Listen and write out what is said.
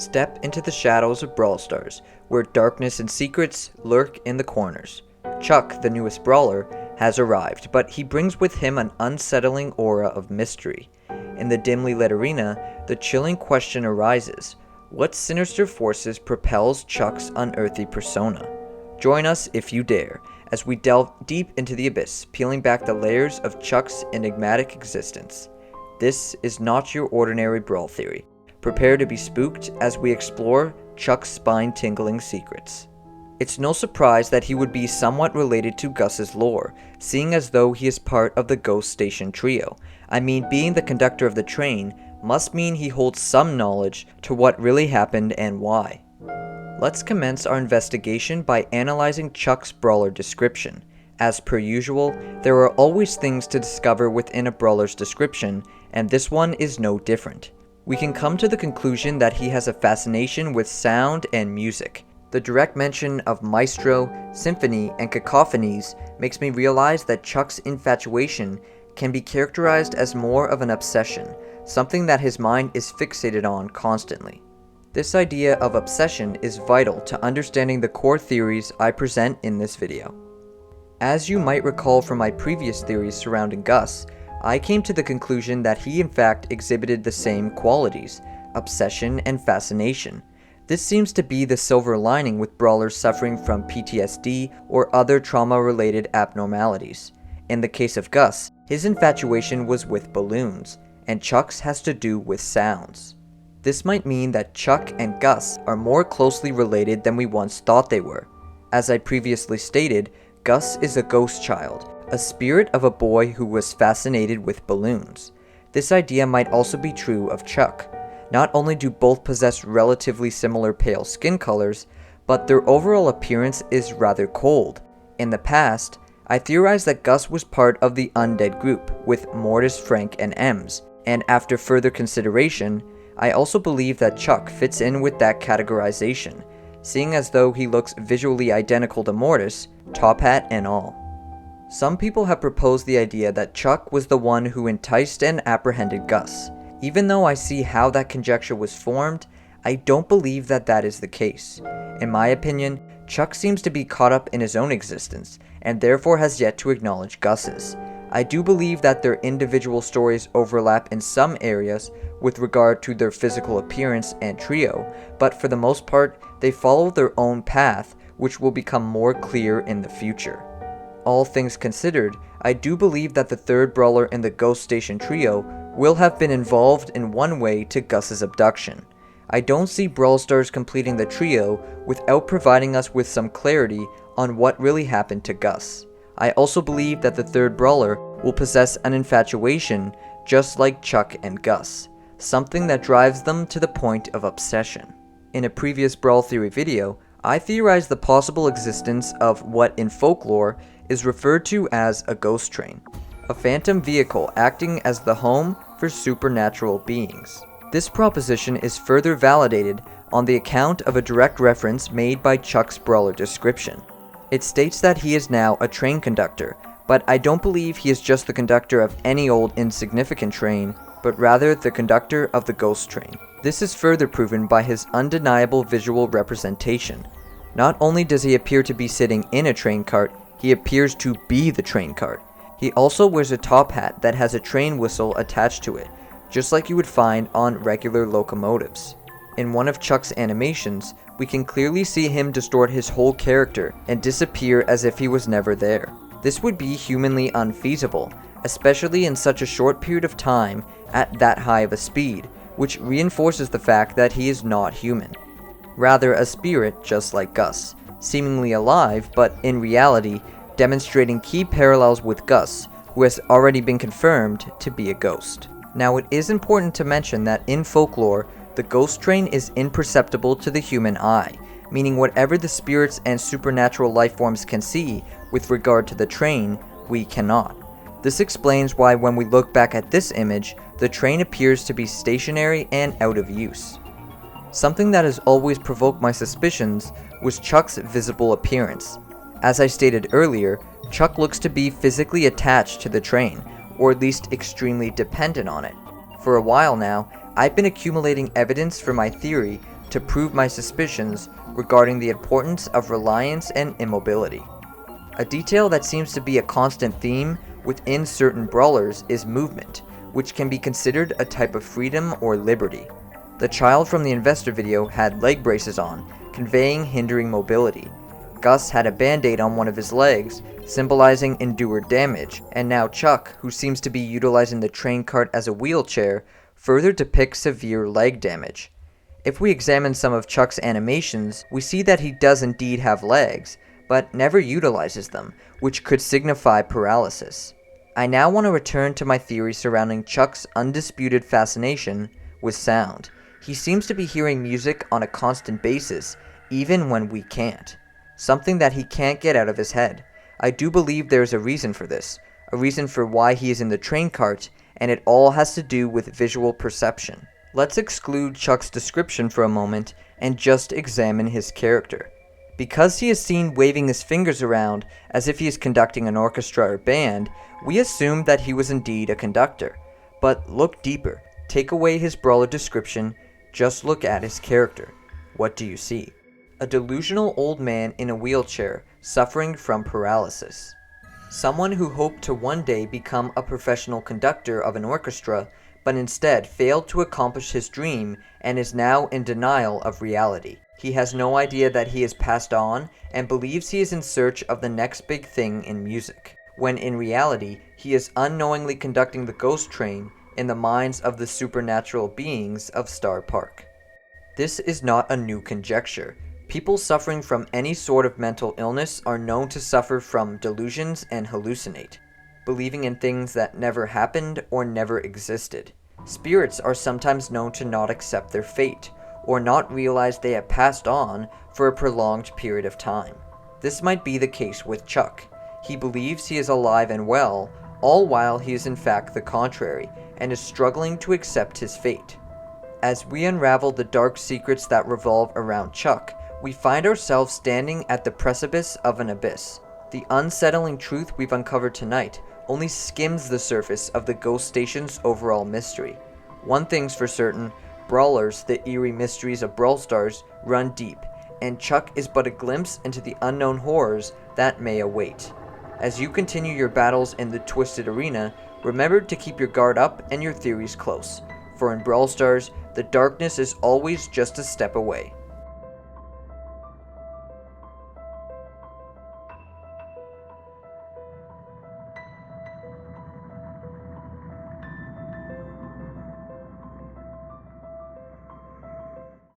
Step into the shadows of Brawl Stars, where darkness and secrets lurk in the corners. Chuck, the newest brawler, has arrived, but he brings with him an unsettling aura of mystery. In the dimly lit arena, the chilling question arises: what sinister forces propels Chuck's unearthly persona? Join us if you dare, as we delve deep into the abyss, peeling back the layers of Chuck's enigmatic existence. This is not your ordinary Brawl theory. Prepare to be spooked as we explore Chuck's spine-tingling secrets. It's no surprise that he would be somewhat related to Gus's lore, seeing as though he is part of the Ghost Station trio. I mean, being the conductor of the train must mean he holds some knowledge to what really happened and why. Let's commence our investigation by analyzing Chuck's brawler description. As per usual, there are always things to discover within a brawler's description, and this one is no different. We can come to the conclusion that he has a fascination with sound and music. The direct mention of maestro, symphony, and cacophonies makes me realize that Chuck's infatuation can be characterized as more of an obsession, something that his mind is fixated on constantly. This idea of obsession is vital to understanding the core theories I present in this video. As you might recall from my previous theories surrounding Gus, I came to the conclusion that he in fact exhibited the same qualities: obsession and fascination. This seems to be the silver lining with brawlers suffering from PTSD or other trauma-related abnormalities. In the case of Gus, his infatuation was with balloons, and Chuck's has to do with sounds. This might mean that Chuck and Gus are more closely related than we once thought they were. As I previously stated, Gus is a ghost child, a spirit of a boy who was fascinated with balloons. This idea might also be true of Chuck. Not only do both possess relatively similar pale skin colors, but their overall appearance is rather cold. In the past, I theorized that Gus was part of the undead group with Mortis, Frank, and Ems, and after further consideration, I also believe that Chuck fits in with that categorization, seeing as though he looks visually identical to Mortis, top hat and all. Some people have proposed the idea that Chuck was the one who enticed and apprehended Gus. Even though I see how that conjecture was formed, I don't believe that that is the case. In my opinion, Chuck seems to be caught up in his own existence, and therefore has yet to acknowledge Gus's. I do believe that their individual stories overlap in some areas with regard to their physical appearance and trio, but for the most part, they follow their own path, which will become more clear in the future. All things considered, I do believe that the third brawler in the Ghost Station trio will have been involved in one way to Gus's abduction. I don't see Brawl Stars completing the trio without providing us with some clarity on what really happened to Gus. I also believe that the third brawler will possess an infatuation just like Chuck and Gus, something that drives them to the point of obsession. In a previous Brawl Theory video, I theorized the possible existence of what in folklore is referred to as a ghost train, a phantom vehicle acting as the home for supernatural beings. This proposition is further validated on the account of a direct reference made by Chuck's brawler description. It states that he is now a train conductor, but I don't believe he is just the conductor of any old insignificant train, but rather the conductor of the ghost train. This is further proven by his undeniable visual representation. Not only does he appear to be sitting in a train cart, he appears to be the train cart. He also wears a top hat that has a train whistle attached to it, just like you would find on regular locomotives. In one of Chuck's animations, we can clearly see him distort his whole character and disappear as if he was never there. This would be humanly unfeasible, especially in such a short period of time at that high of a speed, which reinforces the fact that he is not human. Rather a spirit just like Gus, seemingly alive, but in reality demonstrating key parallels with Gus, who has already been confirmed to be a ghost. Now it is important to mention that in folklore, the ghost train is imperceptible to the human eye, meaning whatever the spirits and supernatural life forms can see with regard to the train, we cannot. This explains why when we look back at this image, the train appears to be stationary and out of use. Something that has always provoked my suspicions was Chuck's visible appearance. As I stated earlier, Chuck looks to be physically attached to the train, or at least extremely dependent on it. For a while now, I've been accumulating evidence for my theory to prove my suspicions regarding the importance of reliance and immobility. A detail that seems to be a constant theme within certain brawlers is movement, which can be considered a type of freedom or liberty. The child from the investor video had leg braces on, conveying hindering mobility. Gus had a band-aid on one of his legs, symbolizing endured damage, and now Chuck, who seems to be utilizing the train cart as a wheelchair, further depicts severe leg damage. If we examine some of Chuck's animations, we see that he does indeed have legs, but never utilizes them, which could signify paralysis. I now want to return to my theory surrounding Chuck's undisputed fascination with sound. He seems to be hearing music on a constant basis, even when we can't. Something that he can't get out of his head. I do believe there is a reason for this, a reason for why he is in the train cart, and it all has to do with visual perception. Let's exclude Chuck's description for a moment and just examine his character. Because he is seen waving his fingers around as if he is conducting an orchestra or band, we assume that he was indeed a conductor. But look deeper. Take away his brawler description, just look at his character. What do you see? A delusional old man in a wheelchair, suffering from paralysis. Someone who hoped to one day become a professional conductor of an orchestra, but instead failed to accomplish his dream and is now in denial of reality. He has no idea that he has passed on and believes he is in search of the next big thing in music, when in reality he is unknowingly conducting the ghost train in the minds of the supernatural beings of Star Park. This is not a new conjecture. People suffering from any sort of mental illness are known to suffer from delusions and hallucinate, believing in things that never happened or never existed. Spirits are sometimes known to not accept their fate, or not realize they have passed on for a prolonged period of time. This might be the case with Chuck. He believes he is alive and well, all while he is in fact the contrary, and is struggling to accept his fate. As we unravel the dark secrets that revolve around Chuck, we find ourselves standing at the precipice of an abyss. The unsettling truth we've uncovered tonight only skims the surface of the ghost station's overall mystery. One thing's for certain, brawlers, the eerie mysteries of Brawl Stars, run deep, and Chuck is but a glimpse into the unknown horrors that may await. As you continue your battles in the twisted arena, remember to keep your guard up and your theories close, for in Brawl Stars, the darkness is always just a step away.